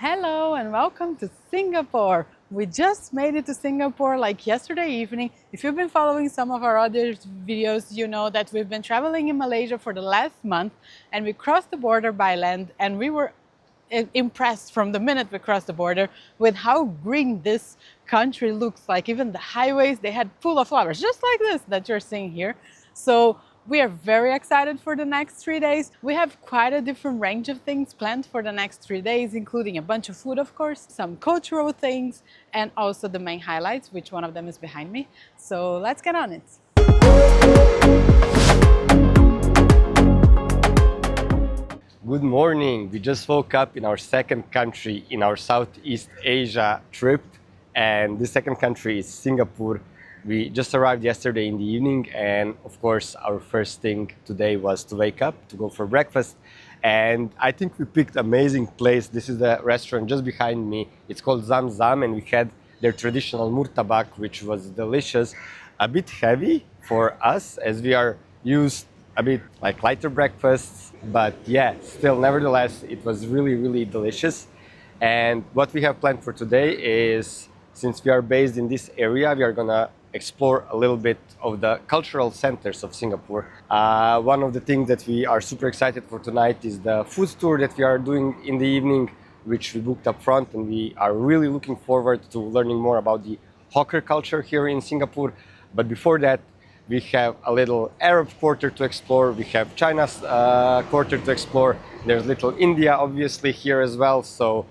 Hello and welcome to Singapore. We just made it to Singapore like yesterday evening. If you've been following some of our other videos, you know that we've been traveling in Malaysia for the last month and we crossed the border by land and we were impressed from the minute we crossed the border with how green this country looks like. Even the highways, they had full of flowers, just like this that you're seeing here. So we are very excited for the next 3 days. We have quite a different range of things planned for the next 3 days, including a bunch of food, of course, some cultural things, and also the main highlights, which one of them is behind me. So let's get on it. Good morning. We just woke up in our second country in our Southeast Asia trip, and the second country is Singapore. We just arrived yesterday in the evening, and of course our first thing today was to wake up, to go for breakfast. And I think we picked an amazing place. This is the restaurant just behind me. It's called Zam Zam, and we had their traditional murtabak, which was delicious. A bit heavy for us as we are used a bit like lighter breakfasts, but yeah, still nevertheless it was really delicious. And what we have planned for today is, since we are based in this area, we are gonna explore a little bit of the cultural centers of Singapore. One of the things that we are super excited for tonight is the food tour that we are doing in the evening, which we booked up front, and we are really looking forward to learning more about the hawker culture here in Singapore. But before that, we have a little Arab quarter to explore, we have China's quarter to explore, there's Little India obviously here as well, so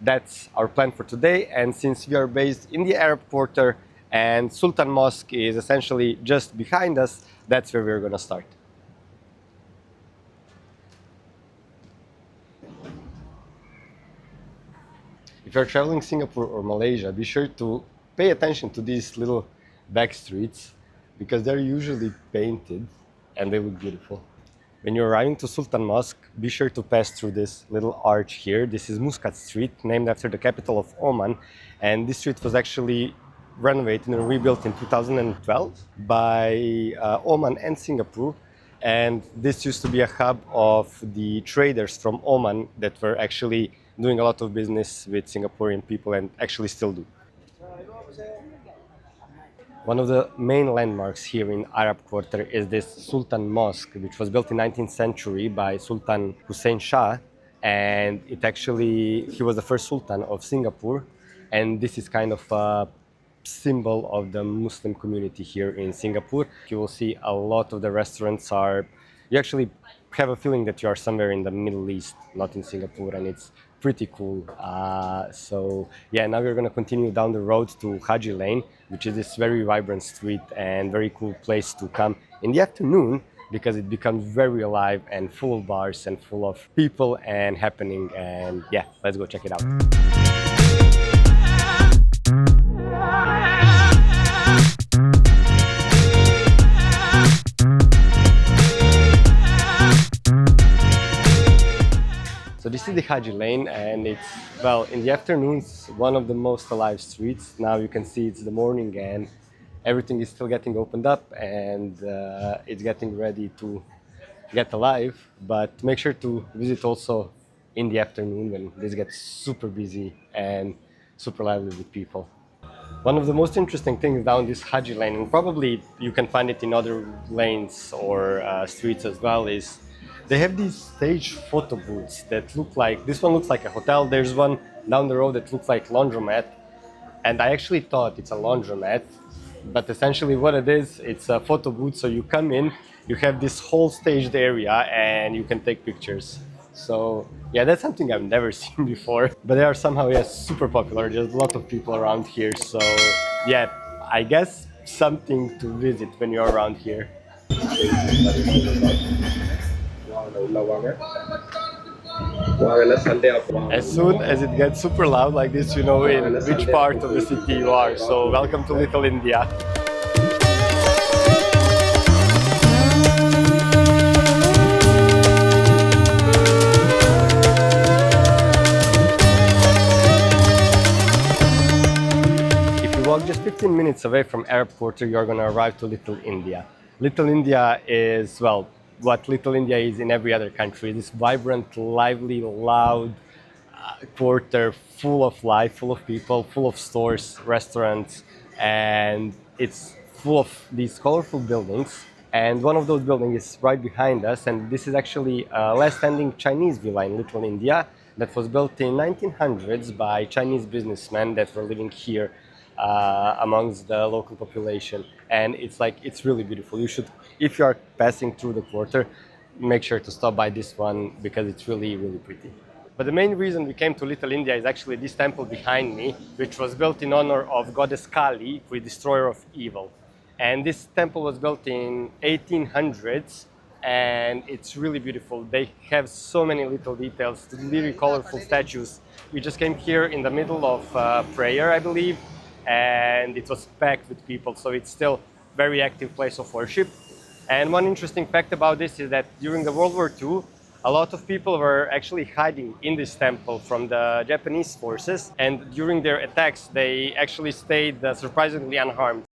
that's our plan for today. And since we are based in the Arab quarter and Sultan Mosque is essentially just behind us, that's where we're gonna start. If you're traveling Singapore or Malaysia, be sure to pay attention to these little back streets because they're usually painted and they look beautiful. When you're arriving to Sultan Mosque, be sure to pass through this little arch here. This is Muscat Street, named after the capital of Oman, and this street was actually renovated and rebuilt in 2012 by Oman and Singapore. And this used to be a hub of the traders from Oman that were actually doing a lot of business with Singaporean people and actually still do. One of the main landmarks here in Arab Quarter is this Sultan Mosque, which was built in 19th century by Sultan Hussein Shah, and he was the first Sultan of Singapore, and this is kind of a symbol of the Muslim community here in Singapore. You will see a lot of the restaurants you actually have a feeling that you are somewhere in the Middle East, not in Singapore, and it's pretty cool. So yeah, now we're gonna continue down the road to Haji Lane, which is this very vibrant street and very cool place to come in the afternoon because it becomes very alive and full of bars and full of people and happening. And yeah, let's go check it out. So this is the Haji Lane, and it's, well, in the afternoons, one of the most alive streets. Now you can see it's the morning and everything is still getting opened up and it's getting ready to get alive. But make sure to visit also in the afternoon when this gets super busy and super lively with people. One of the most interesting things down this Haji Lane, and probably you can find it in other lanes or streets as well, is they have these stage photo booths that look like, this one looks like a hotel, there's one down the road that looks like laundromat, and I actually thought it's a laundromat, but essentially what it is, it's a photo booth. So you come in, you have this whole staged area and you can take pictures. So yeah, that's something I've never seen before, but they are somehow, yes, super popular. There's a lot of people around here, so yeah, I guess something to visit when you're around here. As soon as it gets super loud like this, you know in which part of the city you are. So welcome to Little India. If you walk just 15 minutes away from Arab Quarter, you're going to arrive to Little India. Little India is, well, what Little India is in every other country. This vibrant, lively, loud, quarter full of life, full of people, full of stores, restaurants, and it's full of these colorful buildings. And one of those buildings is right behind us, and this is actually a last-standing Chinese villa in Little India that was built in 1900s by Chinese businessmen that were living here amongst the local population. And it's really beautiful. You should, if you are passing through the quarter, make sure to stop by this one because it's really, really pretty. But the main reason we came to Little India is actually this temple behind me, which was built in honor of goddess Kali, the destroyer of evil. And this temple was built in 1800s, and it's really beautiful. They have so many little details, really colorful statues. We just came here in the middle of prayer, I believe, and it was packed with people, so it's still a very active place of worship. And one interesting fact about this is that during the World War II, a lot of people were actually hiding in this temple from the Japanese forces, and during their attacks, they actually stayed surprisingly unharmed.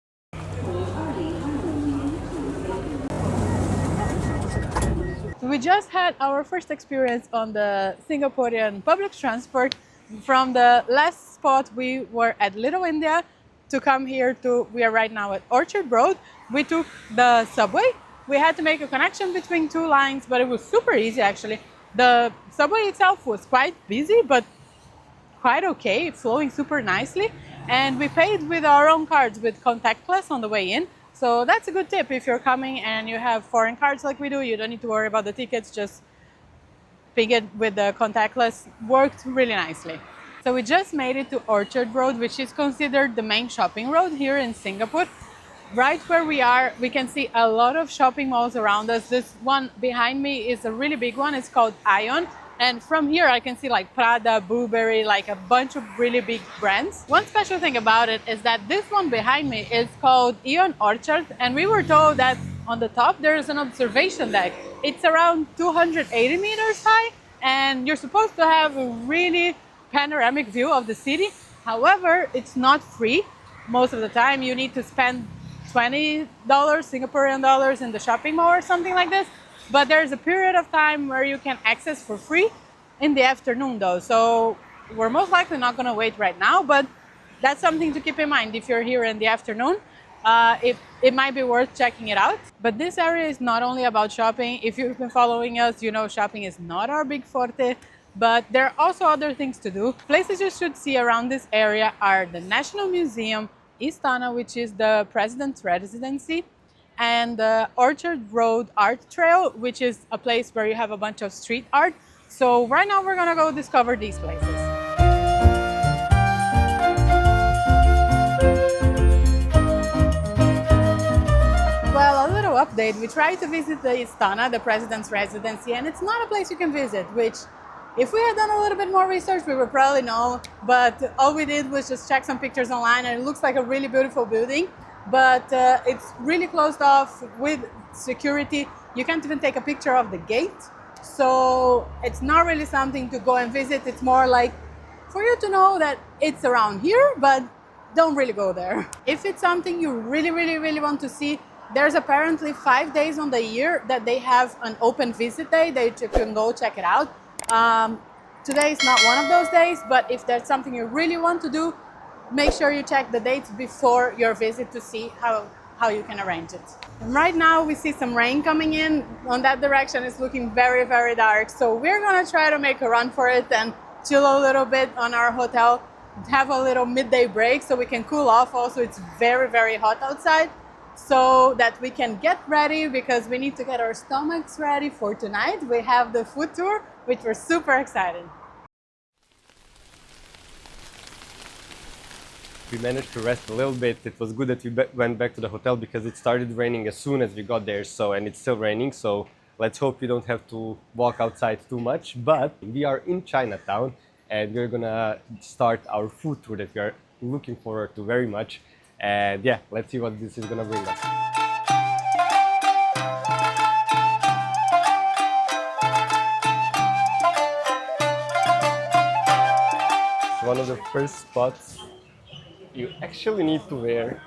We just had our first experience on the Singaporean public transport. From the last spot, we were at Little India to come here to, we are right now at Orchard Road. We took the subway. We had to make a connection between two lines, but it was super easy actually. The subway itself was quite busy, but quite okay, flowing super nicely. And we paid with our own cards with contactless on the way in. So that's a good tip if you're coming and you have foreign cards like we do. You don't need to worry about the tickets, just ping it with the contactless. Worked really nicely. So we just made it to Orchard Road, which is considered the main shopping road here in Singapore. Right where we are, we can see a lot of shopping malls around us. This one behind me is a really big one. It's called Ion. And from here, I can see like Prada, Burberry, like a bunch of really big brands. One special thing about it is that this one behind me is called Ion Orchard. And we were told that on the top, there is an observation deck. It's around 280 meters high. And you're supposed to have a really panoramic view of the city. However, it's not free. Most of the time, you need to spend $20 Singaporean dollars in the shopping mall or something like this. But there's a period of time where you can access for free in the afternoon though. So we're most likely not going to wait right now, but that's something to keep in mind. If you're here in the afternoon, it might be worth checking it out. But this area is not only about shopping. If you've been following us, you know shopping is not our big forte, but there are also other things to do. Places you should see around this area are the National Museum, Istana, which is the president's residency, and the Orchard Road Art Trail, which is a place where you have a bunch of street art. So right now we're gonna go discover these places. Well, a little update. We tried to visit the Istana, the president's residency, and it's not a place you can visit, which if we had done a little bit more research, we would probably know, but all we did was just check some pictures online, and it looks like a really beautiful building. But it's really closed off with security. You can't even take a picture of the gate. So it's not really something to go and visit. It's more like for you to know that it's around here, but don't really go there. If it's something you really, really, really want to see, there's apparently 5 days on the year that they have an open visit day that you can go check it out. Today is not one of those days, but if there's something you really want to do, make sure you check the dates before your visit to see how you can arrange it. And right now we see some rain coming in on that direction. It's looking very, very dark. So we're gonna try to make a run for it and chill a little bit on our hotel, have a little midday break so we can cool off. Also, it's very, very hot outside, so that we can get ready because we need to get our stomachs ready for tonight. We have the food tour, which we're super excited. We managed to rest a little bit. It was good that we went back to the hotel because it started raining as soon as we got there, and it's still raining, so let's hope we don't have to walk outside too much. But we are in Chinatown and we're gonna start our food tour that we are looking forward to very much. And yeah, let's see what this is gonna bring us. One of the first spots you actually need to wear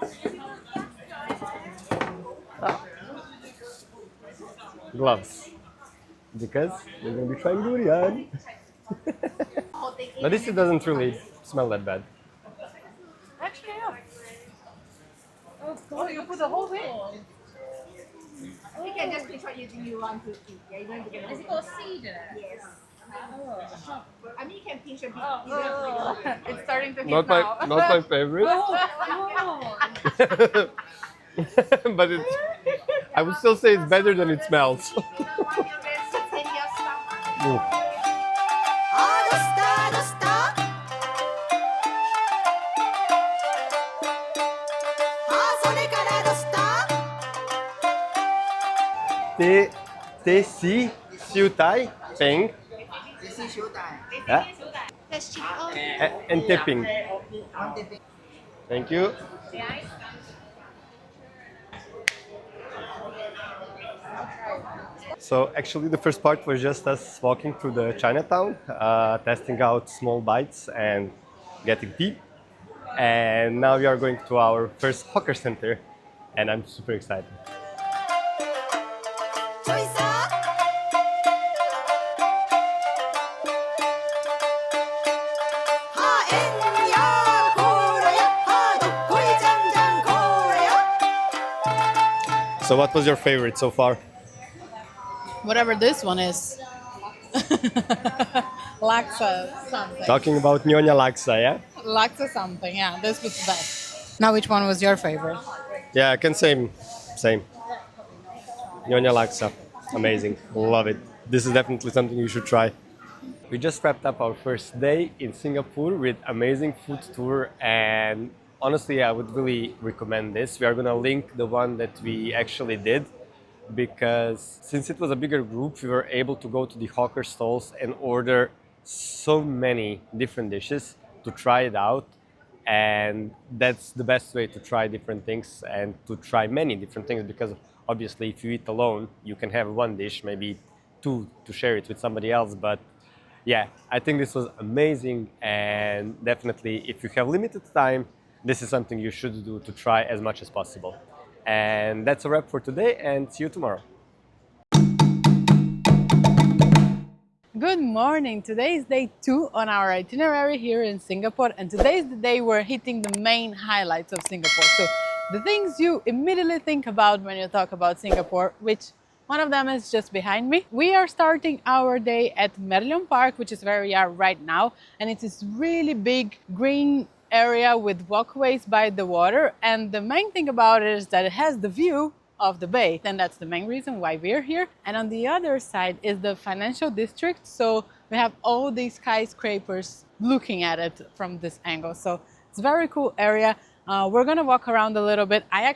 gloves because we're going to be trying durian. But this doesn't really smell that bad. Actually, yeah. Oh, you put the whole thing? You can just pick what you want to eat. Yeah, you want to get. Has it got seed in it? Yes. Oh. I mean, you can pinch a bit. Oh. It's starting to hit Not now. my favorite. But it's, I would still say it's better than it smells. Ooh. Teh siu tai peng. Yeah. And tipping. Thank you. So actually the first part was just us walking through the Chinatown, testing out small bites and getting tea. And now we are going to our first hawker center and I'm super excited. So what was your favorite so far? Whatever this one is. Laksa something. Talking about Nyonya Laksa, yeah? Laksa something, yeah. This was the best. Now, which one was your favorite? Yeah, I can say same. Nyonya Laksa, amazing, love it. This is definitely something you should try. We just wrapped up our first day in Singapore with amazing food tour and honestly I would really recommend this. We are gonna link the one that we actually did because since it was a bigger group we were able to go to the hawker stalls and order so many different dishes to try it out, and that's the best way to try different things and to try many different things because obviously if you eat alone you can have one dish, maybe two to share it with somebody else, but yeah, I think this was amazing and definitely if you have limited time, this is something you should do to try as much as possible. And that's a wrap for today and see you tomorrow. Good morning. Today is day 2 on our itinerary here in Singapore, and today is the day we're hitting the main highlights of Singapore. So the things you immediately think about when you talk about Singapore, which one of them is just behind me. We are starting our day at Merlion Park, which is where we are right now, and it's this really big green area with walkways by the water, and the main thing about it is that it has the view of the bay, and that's the main reason why we're here. And on the other side is the financial district, so we have all these skyscrapers looking at it from this angle, so it's a very cool area. We're gonna walk around a little bit. I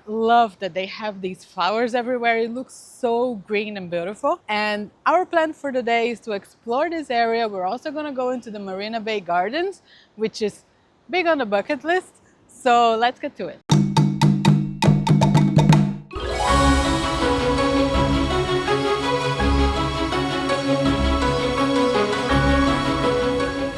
love that they have these flowers everywhere. It looks so green and beautiful. And our plan for the day is to explore this area. We're also gonna go into the Marina Bay Gardens, which is big on the bucket list. So let's get to it.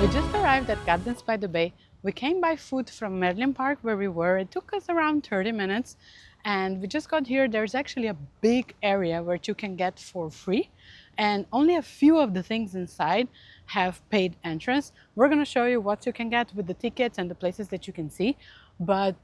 We just arrived at Gardens by the Bay. We came by foot from Merlion Park where we were. It took us around 30 minutes and we just got here. There's actually a big area where you can get for free and only a few of the things inside have paid entrance. We're going to show you what you can get with the tickets and the places that you can see, but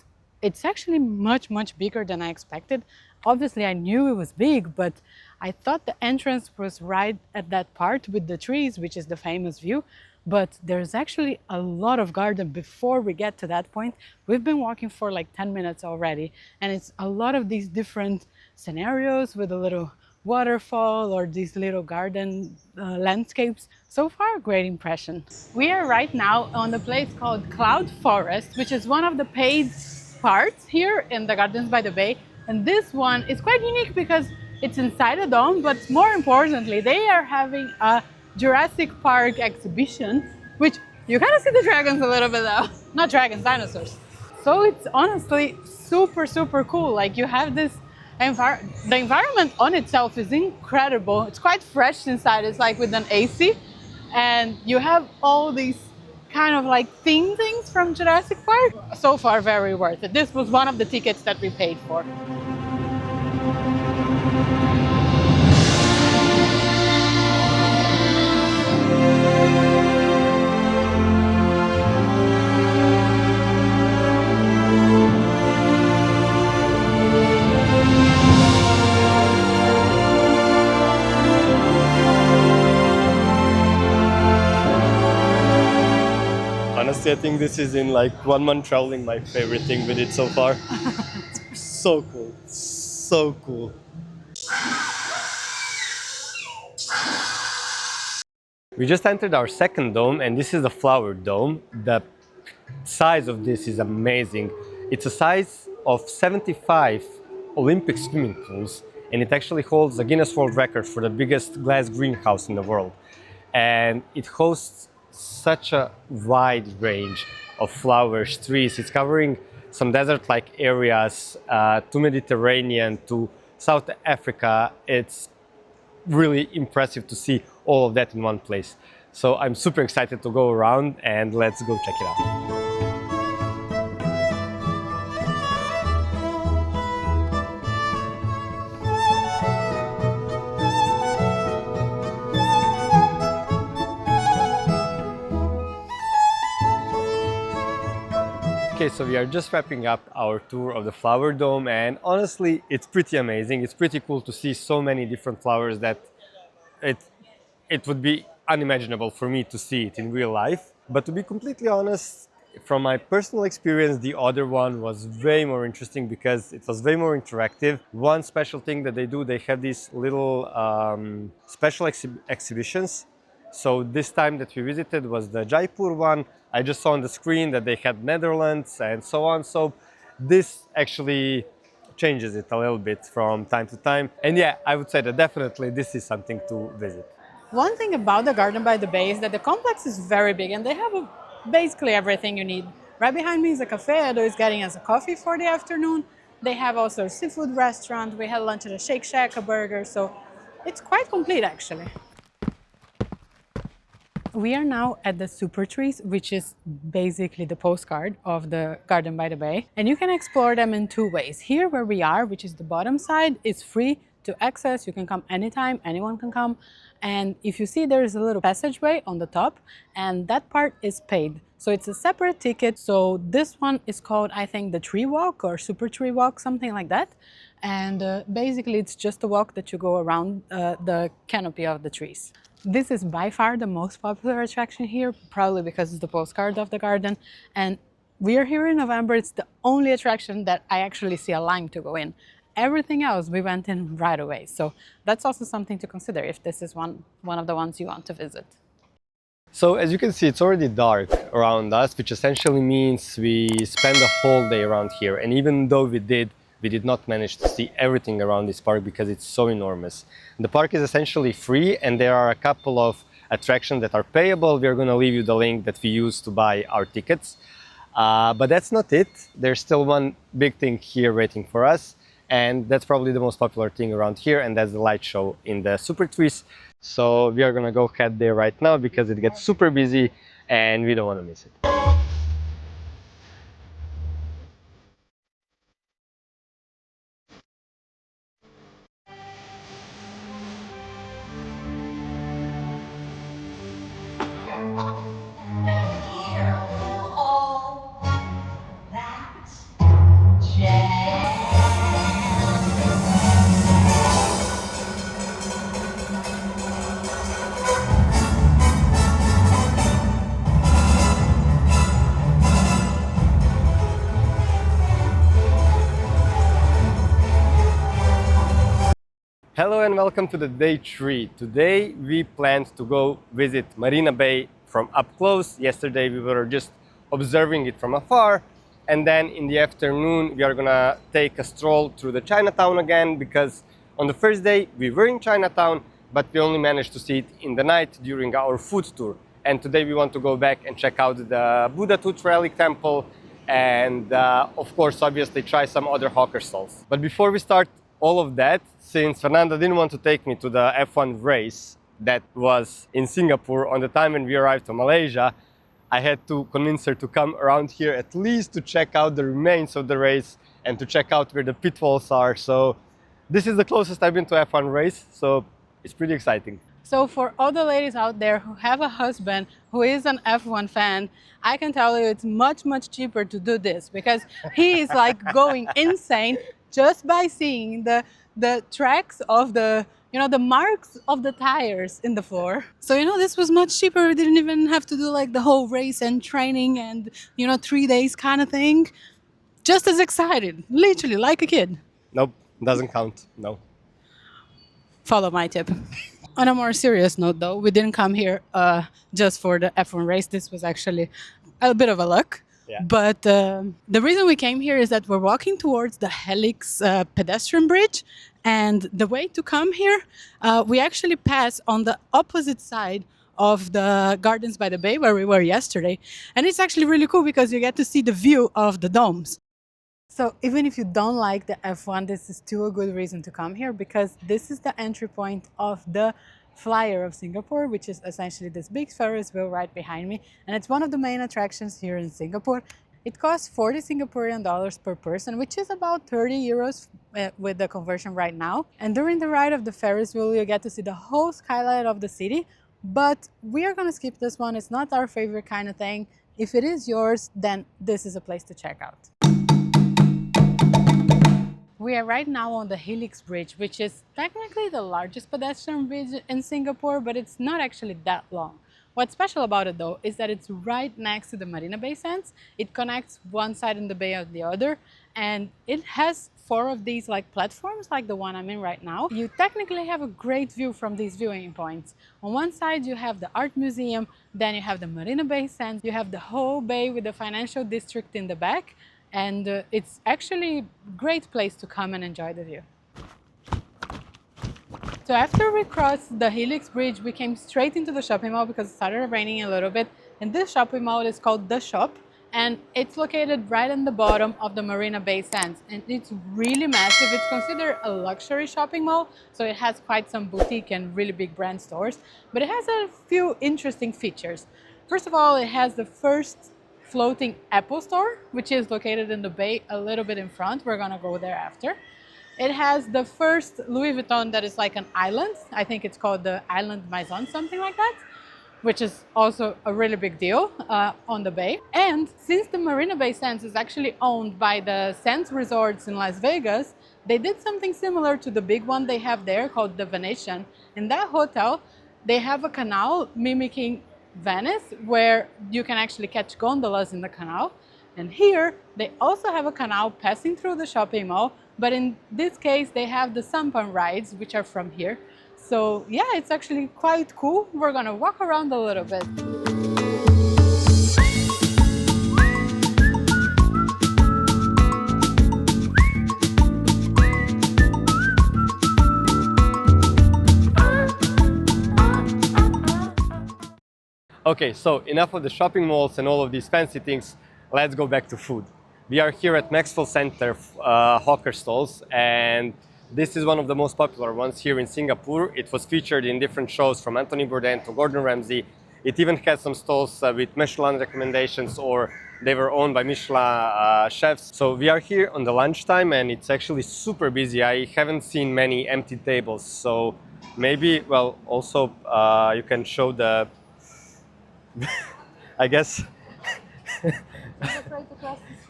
it's actually much bigger than I expected. Obviously I knew it was big, but I thought the entrance was right at that part with the trees, which is the famous view. But there's actually a lot of garden before we get to that point. We've been walking for like 10 minutes already, and it's a lot of these different scenarios with a little waterfall or these little garden landscapes. So far, great impression. We are right now on a place called Cloud Forest, which is one of the paid parts here in the Gardens by the Bay. And this one is quite unique because it's inside a dome, but more importantly, they are having a Jurassic Park exhibition, which you kind of see the dragons a little bit though. Not dragons, dinosaurs. So it's honestly super cool. Like you have this the environment on itself is incredible. It's quite fresh inside. It's like with an AC, and you have all these kind of like theme things from Jurassic Park. So far, very worth it. This was one of the tickets that we paid for. honestly, I think this is in like 1 month traveling my favorite thing we did so far. So cool. So cool. We just entered our second dome, and this is the flower dome. The size of this is amazing. It's a size of 75 Olympic swimming pools, and it actually holds the Guinness World Record for the biggest glass greenhouse in the world. And it hosts such a wide range of flowers, trees. It's covering some desert-like areas to Mediterranean to South Africa. It's really impressive to see all of that in one place. So I'm super excited to go around, and let's go check it out. Okay, so we are just wrapping up our tour of the flower dome, and honestly, it's pretty amazing. It's pretty cool to see so many different flowers that it would be unimaginable for me to see it in real life. But to be completely honest, from my personal experience, the other one was way more interesting because it was way more interactive. One special thing that they do, they have these little special exhibitions. So this time that we visited was the Jaipur one. I just saw on the screen that they had Netherlands and so on. So this actually changes it a little bit from time to time. And yeah, I would say that definitely this is something to visit. One thing about the Garden by the Bay is that the complex is very big and they have basically everything you need. Right behind me is a cafe. Edo is getting us a coffee for the afternoon. They have also a seafood restaurant. We had lunch at a Shake Shack, a burger. So it's quite complete actually. We are now at the Super Trees, which is basically the postcard of the Garden by the Bay. And you can explore them in two ways. Here where we are, which is the bottom side, is free to access. You can come anytime, anyone can come. And if you see, there is a little passageway on the top, and that part is paid. So it's a separate ticket. So this one is called, I think, the Tree Walk or Super Tree Walk, something like that. And basically, it's just a walk that you go around the canopy of the trees. This is by far the most popular attraction here, probably because it's the postcard of the garden. And we are here in November. It's the only attraction that I actually see a line to go in. Everything else we went in right away. So that's also something to consider if this is one of the ones you want to visit. So as you can see, it's already dark around us, which essentially means we spend the whole day around here. And even though we did not manage to see everything around this park because it's so enormous. The park is essentially free, and there are a couple of attractions that are payable. We're going to leave you the link that we use to buy our tickets. But that's not it. There's still one big thing here waiting for us, and that's probably the most popular thing around here, and that's the light show in the Super Trees. So we are going to go head there right now because it gets super busy and we don't want to miss it. Hello and welcome to the day 3. Today we planned to go visit Marina Bay from up close. Yesterday we were just observing it from afar, and then in the afternoon we are gonna take a stroll through the Chinatown again, because on the first day we were in Chinatown, but we only managed to see it in the night during our food tour. And today we want to go back and check out the Buda Tooth Relic Temple and of course obviously try some other hawker stalls. But before we start all of that, since Fernanda didn't want to take me to the F1 race that was in Singapore on the time when we arrived to Malaysia, I had to convince her to come around here at least to check out the remains of the race and to check out where the pitfalls are. So this is the closest I've been to F1 race, so it's pretty exciting. So for all the ladies out there who have a husband who is an F1 fan, I can tell you it's much, much cheaper to do this, because he is like going insane just by seeing the tracks of the you know, the marks of the tires in the floor. So, you know, this was much cheaper. We didn't even have to do like the whole race and training and, you know, 3 days kind of thing. Just as excited, literally like a kid. Nope, doesn't count. No. Follow my tip. On a more serious note, though, we didn't come here just for the F1 race. This was actually a bit of a luck. Yeah. But the reason we came here is that we're walking towards the Helix pedestrian bridge. And the way to come here, we actually pass on the opposite side of the Gardens by the Bay where we were yesterday. And it's actually really cool because you get to see the view of the domes. So even if you don't like the F1, this is still a good reason to come here because this is the entry point of the Flyer of Singapore, which is essentially this big Ferris wheel right behind me. And it's one of the main attractions here in Singapore. It costs 40 Singaporean dollars per person, which is about 30 euros with the conversion right now. And during the ride of the Ferris wheel, you get to see the whole skyline of the city. But we are going to skip this one. It's not our favorite kind of thing. If it is yours, then this is a place to check out. We are right now on the Helix Bridge, which is technically the largest pedestrian bridge in Singapore, but it's not actually that long. What's special about it though is that it's right next to the Marina Bay Sands. It connects one side in the bay and the other, and it has 4 of these like platforms like the one I'm in right now. You technically have a great view from these viewing points. On one side you have the art museum, then you have the Marina Bay Sands, you have the whole bay with the financial district in the back. And it's actually a great place to come and enjoy the view. So after we crossed the Helix Bridge, we came straight into the shopping mall because it started raining a little bit. And this shopping mall is called The Shop. And it's located right in the bottom of the Marina Bay Sands. And it's really massive. It's considered a luxury shopping mall. So it has quite some boutique and really big brand stores. But it has a few interesting features. First of all, it has the first floating Apple store, which is located in the bay a little bit in front. We're gonna go there after. It has the first Louis Vuitton that is like an island. I think it's called the Island Maison, something like that, which is also a really big deal on the bay. And since the Marina Bay Sands is actually owned by the Sands Resorts in Las Vegas, they did something similar to the big one they have there called the Venetian. In that hotel, they have a canal mimicking Venice, where you can actually catch gondolas in the canal. And here they also have a canal passing through the shopping mall, but in this case they have the sampan rides, which are from here. So yeah, it's actually quite cool. We're gonna walk around a little bit. Okay, so enough of the shopping malls and all of these fancy things. Let's go back to food. We are here at Maxwell Center hawker stalls, and this is one of the most popular ones here in Singapore. It was featured in different shows from Anthony Bourdain to Gordon Ramsay. It even had some stalls with Michelin recommendations, or they were owned by Michelin chefs. So we are here on the lunchtime and it's actually super busy. I haven't seen many empty tables. So maybe, well, also you can show the I guess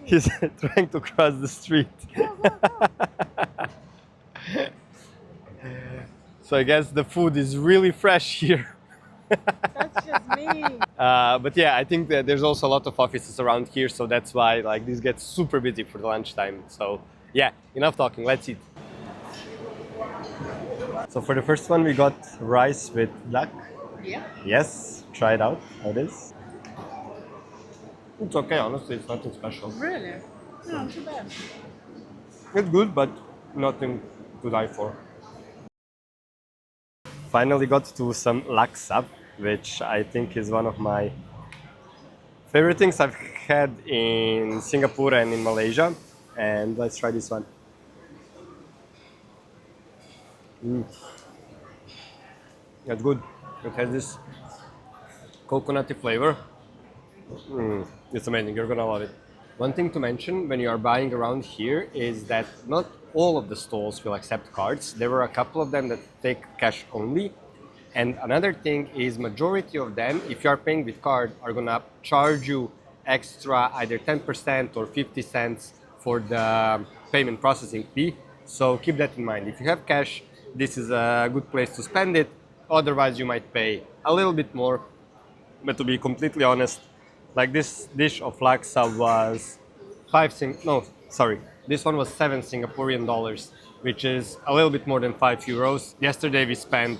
he's trying to cross the street. So I guess the food is really fresh here. That's just me. But yeah, I think that there's also a lot of offices around here, so that's why like this gets super busy for the lunchtime. So yeah, enough talking, let's eat. So for the first one we got rice with duck. Yeah. Yes, try it out. How it is? It's okay, honestly, it's nothing special. Really? No, too bad. It's good, but nothing to die for. Finally got to some laksa, which I think is one of my favorite things I've had in Singapore and in Malaysia. And let's try this one. That's good. It has this coconutty flavor. It's amazing, you're gonna love it. One thing to mention when you are buying around here is that not all of the stalls will accept cards. There were a couple of them that take cash only. And another thing is majority of them, if you are paying with card, are gonna charge you extra either 10% or 50 cents for the payment processing fee. So keep that in mind. If you have cash, this is a good place to spend it. Otherwise, you might pay a little bit more. But to be completely honest, like this dish of laksa was this one was 7 Singaporean dollars, which is a little bit more than 5 euros. Yesterday we spent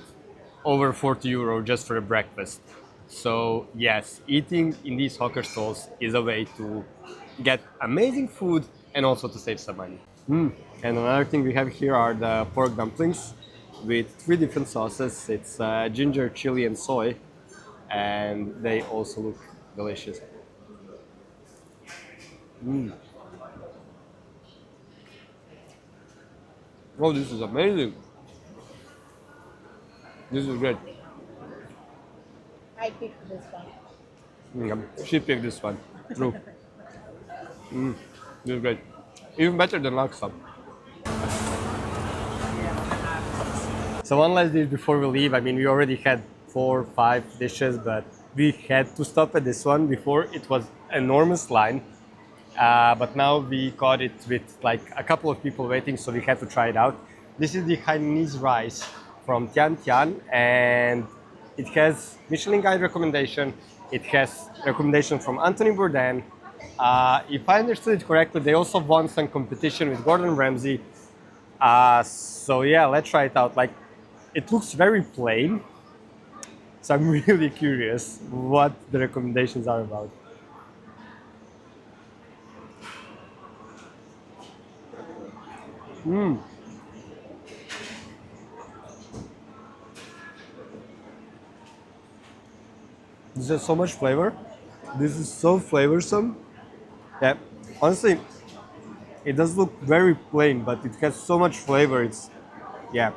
over 40 euro just for a breakfast. So yes, eating in these hawker stalls is a way to get amazing food and also to save some money. And another thing we have here are the pork dumplings with 3 different sauces. It's ginger, chili, and soy, and they also look delicious. Oh, this is amazing. This is great. I picked this one. She picked this one. True. This is great. Even better than laksa. So one last dish before we leave. I mean, we already had 4, 5 dishes, but we had to stop at this one. Before it was enormous line, but now we got it with like a couple of people waiting, so we had to try it out. This is the Hainanese rice from Tian Tian, and it has Michelin Guide recommendation. It has recommendation from Anthony Bourdain. If I understood it correctly, they also won some competition with Gordon Ramsay. So yeah, let's try it out. Like, it looks very plain, so I'm really curious what the recommendations are about. This has so much flavor. This is so flavorsome. Yeah, honestly, it does look very plain, but it has so much flavor. It's, yeah.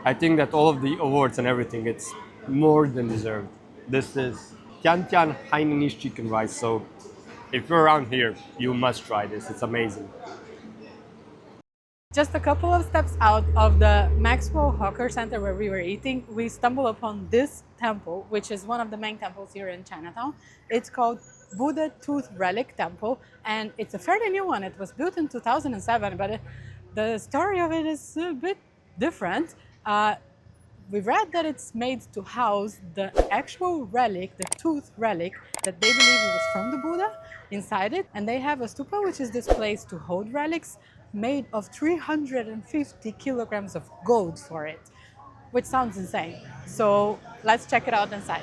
I think that all of the awards and everything, it's more than deserved. This is Tian Tian Hainanese chicken rice. So if you're around here, you must try this. It's amazing. Just a couple of steps out of the Maxwell Hawker Center where we were eating, we stumbled upon this temple, which is one of the main temples here in Chinatown. It's called Buda Tooth Relic Temple, and it's a fairly new one. It was built in 2007, but the story of it is a bit different. We read that it's made to house the actual relic, the tooth relic, that they believe it was from the Buddha inside it. And they have a stupa, which is this place to hold relics, made of 350 kilograms of gold for it, which sounds insane. So let's check it out inside.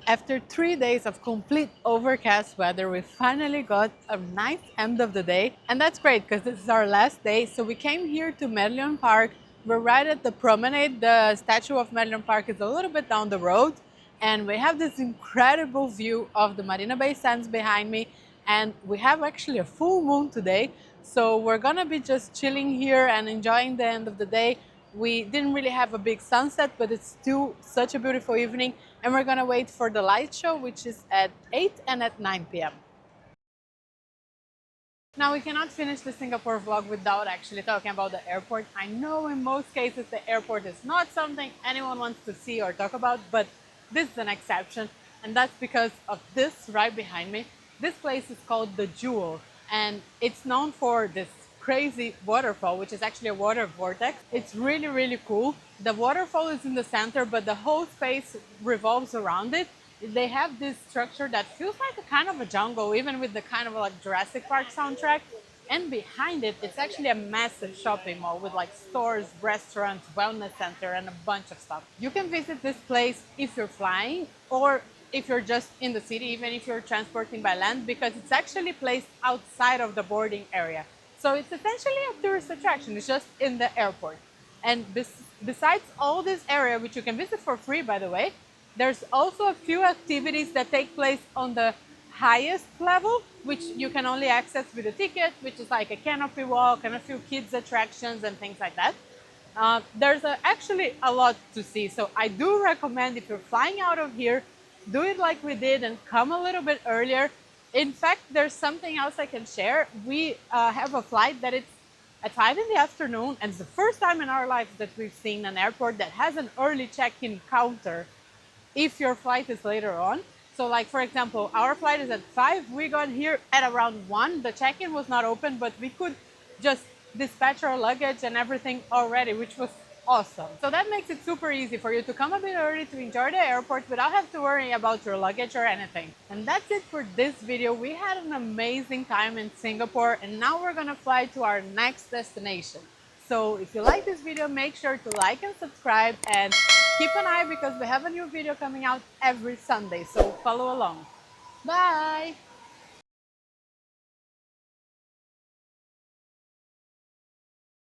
After 3 days of complete overcast weather, we finally got a nice end of the day. And that's great because this is our last day. So we came here to Merlion Park. We're right at the promenade. The statue of Merlion Park is a little bit down the road. And we have this incredible view of the Marina Bay Sands behind me. And we have actually a full moon today. So we're gonna be just chilling here and enjoying the end of the day. We didn't really have a big sunset, but it's still such a beautiful evening. And we're gonna wait for the light show, which is at 8 and at 9 p.m. Now, we cannot finish the Singapore vlog without actually talking about the airport. I know in most cases the airport is not something anyone wants to see or talk about, but this is an exception. And that's because of this right behind me. This place is called the Jewel, and it's known for this crazy waterfall, which is actually a water vortex. It's really, really cool. The waterfall is in the center, but the whole space revolves around it. They have this structure that feels like a kind of a jungle, even with the kind of like Jurassic Park soundtrack. And behind it, it's actually a massive shopping mall with like stores, restaurants, wellness center, and a bunch of stuff. You can visit this place if you're flying or if you're just in the city, even if you're transporting by land, because it's actually placed outside of the boarding area. So it's essentially a tourist attraction. It's just in the airport. And besides all this area, which you can visit for free, by the way, there's also a few activities that take place on the highest level, which you can only access with a ticket, which is like a canopy walk and a few kids attractions and things like that. There's actually a lot to see. So I do recommend, if you're flying out of here, do it like we did and come a little bit earlier. In fact, there's something else I can share. We have a flight that it's at 5 in the afternoon, and it's the first time in our lives that we've seen an airport that has an early check-in counter if your flight is later on. So like, for example, our flight is at 5, we got here at around 1. The check-in was not open, but we could just dispatch our luggage and everything already, which was awesome. So that makes it super easy for you to come a bit early to enjoy the airport without having to worry about your luggage or anything. And that's it for this video. We had an amazing time in Singapore, and now we're gonna fly to our next destination. So if you like this video, make sure to like and subscribe, and keep an eye because we have a new video coming out every Sunday, so follow along. Bye!